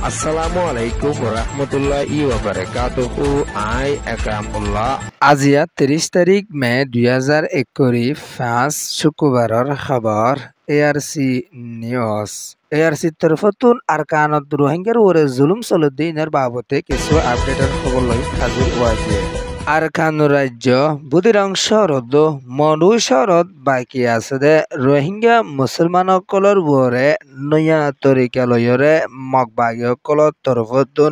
আসসালামু আলাইকুম রহমতুল্লাহি ওয়া বারাকাতুহু। আই একরামুল্লাহ। আজিয়া 30 তারিখ মে 2021 শুক্রবাৰৰ খবৰ ARC নিউজ। ARC তৰফতুন আৰকানত ৰোহিংগাৰ ওৰে জুলুম চলুদ্দিনৰ বাবতে কিছু আপডেটৰ খবৰ লৈ হাজিৰ হোৱা দিয়ে। আৰকান ৰাজ্য বুধিৰাং চহৰত মধু চহৰত বাকী আছে দে ৰোহিংগা মুছলমানসকলৰ ওৰে নয়া তৰিকালৈৰে মগবাগীসকলৰ তৰফতুন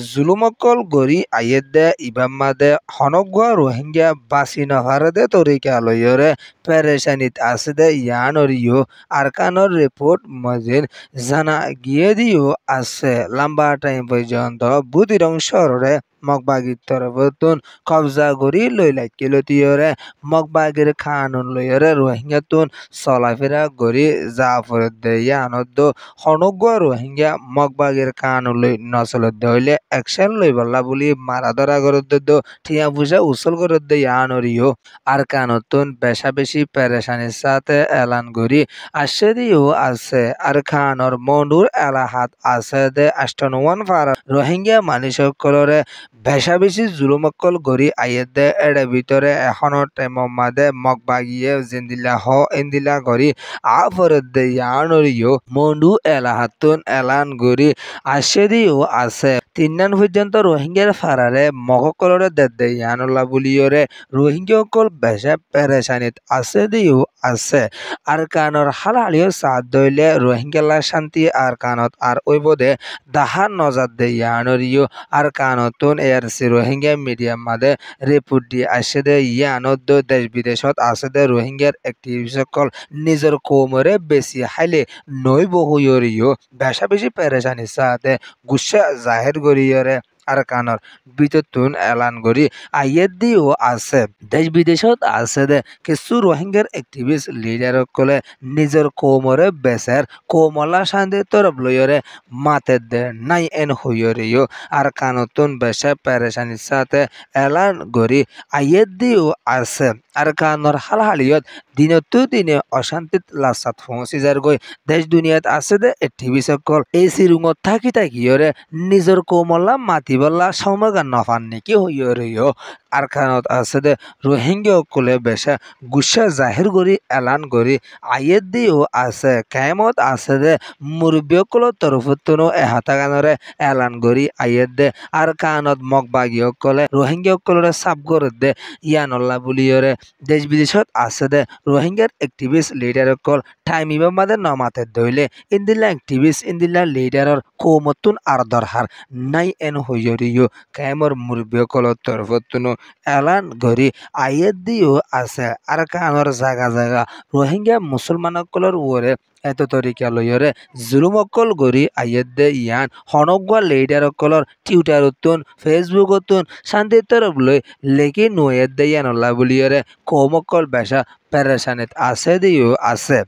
জুলুমকল গৰি আয়েদ দে ইবামাদে হনগুৱা ৰোহিংগা বাচি নহাৰে দে তৰিকালৈৰে পেৰেচানিত আছে দে ইয়ানৰিও আৰকানৰ রিপোর্ট মজিদ জানা গিয়ে দিও আছে লম্বা টাইম পর্যন্ত বুধিরং শহরে মগবাগির তরফতুন কবজা করি লইলাই কিলতিয়রে মগবাগির খানুন লইরে রোহিঙ্গাতুন চলাফেরা করি জাফরত দেয়া আনন্দ হনগুয়া রোহিঙ্গা মগবাগির খানুন লই নচলত হইলে অ্যাকশন লই বললা বলি মারা ধরা করত ঠিয়া বুঝা উসল করত দেয়া আনরিও আর কানতুন বেশা বেশি পেরেশানির সাথে এলান করি আসে দিও আছে আর খানর মন্ডুর এলাহাত আছে দে আষ্টনওয়ান ফারা রোহিঙ্গা মানুষসকলরে বেশা বেশি জুলুমকল গড়ি আইয়ে দে এড়ে ভিতরে এখনো টেমমাদে মগবাগিয়ে জিন্দিলা হ ইন্দিলা গড়ি আফরত দে ইয়ানরিও মন্ডু এলাহাতুন এলান গড়ি আসে দিও আছে তিন্নান পর্যন্ত রোহিঙ্গার ফারারে মগকলরে দে ইয়ানুল্লাহ বুলিয়রে রোহিঙ্গাসকল বেশা পেরেশানিত আছে দিও আছে আর কানর হালালিও সাথ দইলে রোহিঙ্গালা শান্তি আর কানত আর ওইবদে দাহার নজার দে ইয়ানরিও আর কানতুন ARC রোহিঙ্গা মিডিয়াম মাদে রিপোর্ট দিয়ে আসে দে ইয়ানত দেশ বিদেশত আছে দে রোহিঙ্গার অ্যাক্টিভিস্টসকল নিজের কোমরে বেশি হাইলে নই বহুয়রিও বেশা বেশি পেরেশানি সাথে গুসা জাহির করিয়রে আর কানর বিততুন এলান করি আইয়ের দিও আছে দেশ বিদেশত আছে দে কিছু রোহিঙ্গার অ্যাক্টিভিস্ট লিডারসকলে নিজের কোমরে বেসের কোমলা শান্তি তরফ লইরে মাতে দে নাই এন হইয়রিও আর কানতুন বেশা পেরেশানির সাথে এলান করি আইয়ের দিও আছে আর কানর হালহালিয়ত দিনতো দিনে অশান্তিত লাচাত পৌঁছি যার গই দেশ দুনিয়াত আছে দে অ্যাক্টিভিস্টসকল এসি রুমত থাকি থাকিয়রে নিজের কোমলা মাতি বললা সমগান নফান নেকি হইয়রিও আর কানত আছে দে রোহিঙ্গা সকলে বেশা গুসা জাহির করি এলান করি আইয়ের দিও আছে কেমত আছে দে মুরব্বীসকলৰ তরফতুনো এহাতা গানরে এলান করি আইয়ের দে আর কানত মগবাগী সকলে রোহিঙ্গা সকলরে সাব করে দে ইয়ানল্লাহ বুলিয়রে দেশ বিদেশত আছে দে রোহিঙ্গার অ্যাক্টিভিস্ট লিডারসকল টাইম ইবামাদে নমাতে দইলে ইন্দিলা অ্যাক্টিভিস্ট ইন্দিলা লিডারর কৌমতুন আর দরহার নাই এন হইয়রিও কেমর মুরব্বীসকলৰ তরফতুনো এলান করি আইয়ের দিও আছে আর কানর জাগা জাগা রোহিঙ্গা মুসলমানসকলৰ ওরে এত তরিকা লইরে জুলুমকল গড়ি আইয়ের দে ইয়ান হনগুয়া লিডারসকলৰ টুইটারতুন ফেসবুকতুন শান্তির তরফ লই লেখি নয়ের দে ইয়ানল্লাহ বুলিয়রে কৌমকল বেশা পেরেশানিত আছে দিও আছে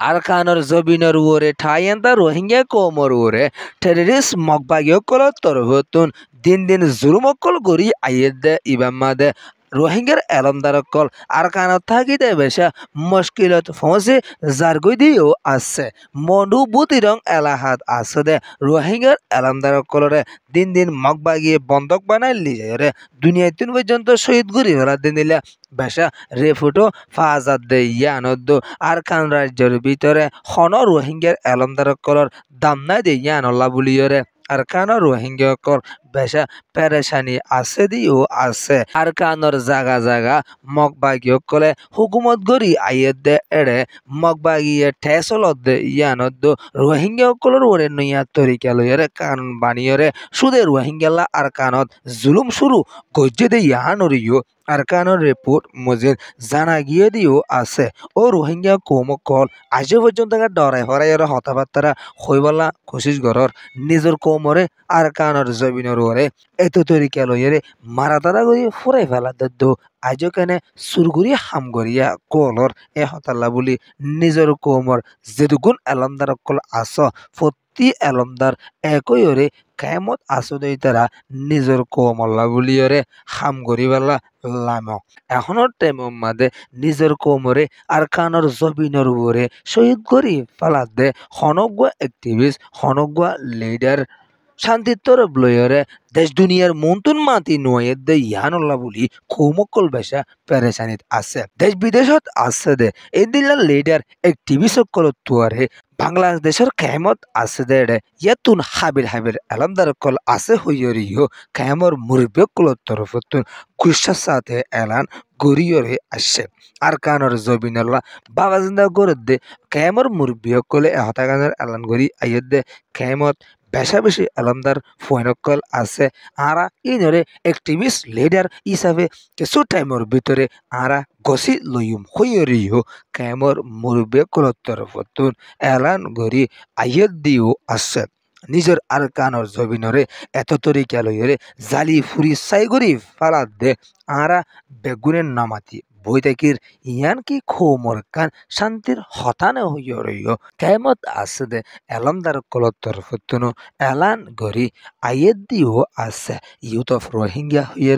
আর কানর জবিনর ওরে ঠাইয়েন্তা রোহিঙ্গা কৌমর ওরে টেররিস্ট মগবাগীসকলৰ তরফতুন দিন দিন জুলুমকল গড়ি আইয়ের দে ইবামাদে রোহিঙ্গার এলমদারকল আর কানত থাকিতে বেশা মুশকিলত ফসে জারগই দিও আছে মনু বুতিরং এলাহাত আছে দে রোহিঙ্গার এলমদারকলরে দিন দিন মগবাগিয়ে বন্ধক বানাই লিজারে দুনিয়া তিন পর্যন্ত শহীদ গুরি হলা দিন দিলে বেশা রেফুটো ফাজাদ দে ইয়ানদ্দ আর কান রাজ্যের ভিতরে হন রোহিঙ্গার এলমদারকলর দাম নাই দে ইয়ানল্লাহ বুলিয়রে আর কানর রোহিঙ্গাসকল বেশা পেরেশানি আছে দিও আছে আর কানর জাগা জাগা মগবাগীসকলে হুকুমত গড়ি আইয়ের দে এড়ে মগবাগিয়ে ঠেসলত দে ইয়ানত রোহিঙ্গাসকলৰ ওরে নয়া তরিকা লইরে কানুন বানিয়রে সুদে রোহিঙ্গালা আর কানত জুলুম শুরু গজ্জে দে ইয়ানরিও আর কানর রিপোর্ট মজিদ জানা গিয়ে দিও আছে ও রোহিঙ্গা কৌমকল আজ পর্যন্ত ডরাই হরাইয়ের হতাবার্তারা হইবলা কোশিশ গরর নিজের কৌমরে আর কানর জবিনর ওরে এত তরিকা লইরে মারা তারা গই ফুরাই ফেলা দদ্দ আজ কেনে সুরগুরি হামগরিয়া কলর এ হতাল্লা বলি নিজের কৌমর যেদুগুণ এলমদার অকল আস প্রতি এলমদার একই ওরে কেমত আসুদই তারা নিজের কৌমল্লা বলিয়রে হামগরিবাল্লা লাম এখনোর টাইমের মাঝে নিজের কোমরে আর কানর জবিনর উপরে শহীদ করি ফেলা দে হনগুয়া অ্যাক্টিভিস্ট হনগুয়া লিডার শান্তির তরফ লয়রে দেশ দুনিয়ার মন্তুন মাতি নয়ের দে ইয়ানুল্লাহ বলি খৌমকল বেশা পেরেশানিত আছে দেশ বিদেশত আছে দে এই দিল্লার লিডার একটিভি সকল তুয়ারে বাংলাদেশের কেমত আছে দে ইয়াতুন হাবির এলামদার কল আছে হইয়রিও কেমর মুরব্বকল তরফতুন কুশার সাথে এলান গরিয়রে আসছে আর কানর জবিনাল্লাহ বাবা জিন্দা গরদ দে কেমর মুরব্বকলে হতাগানের এলান গরি আইয়দ দে কেমত বেশা বেশি আলমদার ফোনকল আছে আরা ইনরে একটিভিস্ট লিডার হিসাবে কিছু টাইমের ভিতরে আরা গছি লইম হইয়রিও কেমর মুরব্বে কলত্তর ফতুন এলান গরি আইয়ত দিও আছে নিজের আর কানর জবিনরে এত তরিকা লইরে জালি ফুরি সাইগরি ফালাদ দে আরা বেগুনের নামাতি বৈতাকির ইয়ান কি খোমর কান শান্তির হতানে হইয় রইয় কেমত আছে দে এলমদার কলত্তর ফতুনো এলান গরি আইয়েদ দিও আছে ইউথ অফ রোহিঙ্গা হইয়ে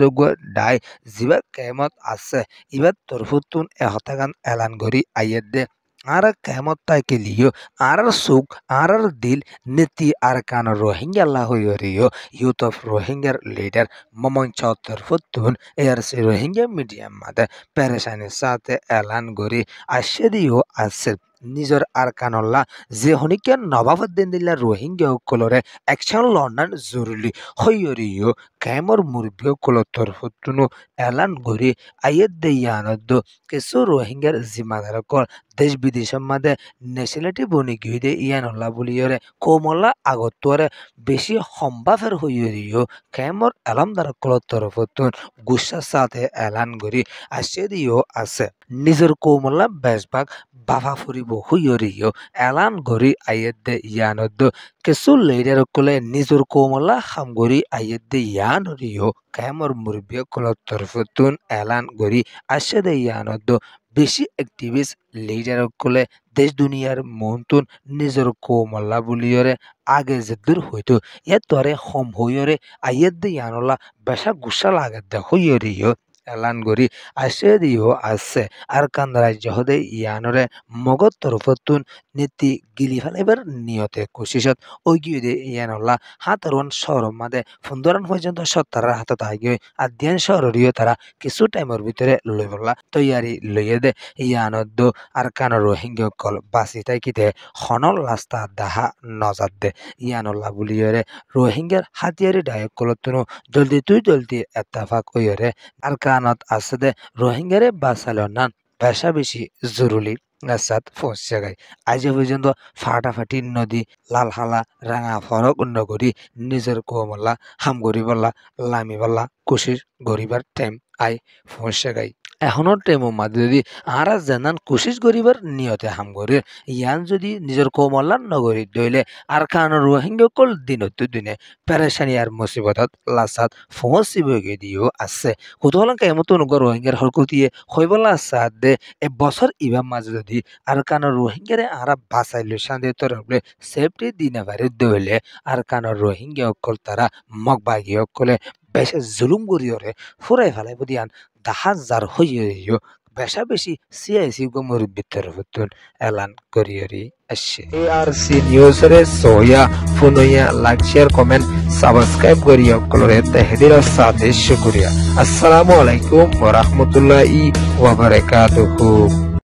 ডাই জিবা কেমত আছে ইবার তরফতুন এ হতাগান এলান গরি আইয়েদ দে আর কেমত তাইকে লিও আর সুখ আর দিল নীতি আর কান রোহিঙ্গা আল্লাহ হইয় ইউথ অফ রোহিঙ্গার লিডার মমন চৌধর ফতুন এআরসি রোহিঙ্গা মিডিয়াম মাদে পেরেশানির সাথে এলান গরি আসে দিও আছে নিজের আর কানল্লা যে হনিকে নবাবুদ্দিন দিল্লা রোহিঙ্গা কলরে অ্যাকশন লন্ডন জরুরি হইয়রিও কেমর মুরব্বী কলতর ফতুনো এলান গরি আইয়েদ দেয়ানদ কিছু রোহিঙ্গার জিম্মাদার কল দেশ বিদেশের মাঝে ন্যাশনালিটি বনি গিয়ে ইয়ানল্লা বলিয়রে কোমল্লা আগতরে বেশি সম্ভাবের হইয়রিও কেমর এলামদার কলতর ফতুন গুসার সাথে এলান গরি আসে দিও আছে নিজের কোমল্লা বেশভাগ বাফা ফুরিব হইয়রিও এলান গরি আইয়েদে ইয়ানদ কিছু লেডার কলে নিজের কোমলা হামগরি আইয়েদে ইয়ানরিও কেমর মুরব্বী কলর তরফতুন এলান গরি আসে ইয়ানদ বেশি অ্যাক্টিভিস্ট লিডার কলে দেশ দুনিয়ার মন্তুন নিজের কোমল্লা বলিয়রে আগে যে দূর হইতো এতরে হম হইয়রে আইয়েদে ইয়ানলা বেশা গুসা লাগে দে হইয়রিও এলান গরি আসে দিও আছে আর কান রাজ্য হদে ইয়ানরে মগত তরফতুন নীতি গিলি ফেলাইবার নিয়তে কোশিশত ওই গিয়ে দে ইয়ানল্লা হাতরন শহর মাদে 15 পর্যন্ত সত্তরের হাতত আগে আর দিয়ান শহরীয় তারা কিছু টাইমের ভিতরে লই বললা তৈয়ারি লইয়ে দে ইয়ানদ আর কান রোহিঙ্গা কল বাসি তাইকিতে হনল রাস্তা দাহা নজাদ দে ইয়ানল্লা বলিয়রে রোহিঙ্গার হাতিয়ারি ডায়ক কলতুনো জলদি এত্তাফাক হইয়রে আর কানত আছে দে রোহিঙ্গারে বাঁচালো নান পেশা বেশি জরুরি রাস্তাত পৌঁছে গায় আজ পর্যন্ত ফাটাফাটি নদী লালহালা রাঙা ফরক নগরী নিজের কোমল্লা হাম গরিবল্লা লামি বল্লা কোশিস গরিবার টাইম আই পৌঁছে গায় এখনো টাইমের মাঝে যদি আরা জানান কোশিস গরিবার নিয়তে হাম গরির ইয়ান যদি নিজের কোমল্লার নগরী দইলে আর কান রোহিঙ্গা কল দিনে পেরেশানি আর মুসিবতত লাসাত পৌঁছিব দিও আছে কুতূহল কেমত নগর রোহিঙ্গার হরকতিয়ে হইবলা সাথ দে এ বছর ইবার মাঝে যদি আর কান রোহিঙ্গারে আরা বাঁচাইলে শান্তি তরফলে সেফটি দিনে বাড়ি দইলে আর কান রোহিঙ্গা অকল তারা মগবাগী অকলে বেশি জুলুম করিয়রে ফুরাই ফেলাই বুদিয়ান দাহা যার হইয় বেশা বেশি সিআইসি গোমর ভিতর হতুন এলান করিয়রি আসছে এআরসি নিউজ রে সোয়া ফুনইয়া লাইক শেয়ার কমেন্ট সাবস্ক্রাইব করিয়া কলরে তাহদির সাথে শুকরিয়া আসসালামু আলাইকুম ওয়া রাহমাতুল্লাহি ওয়া বারাকাতুহু।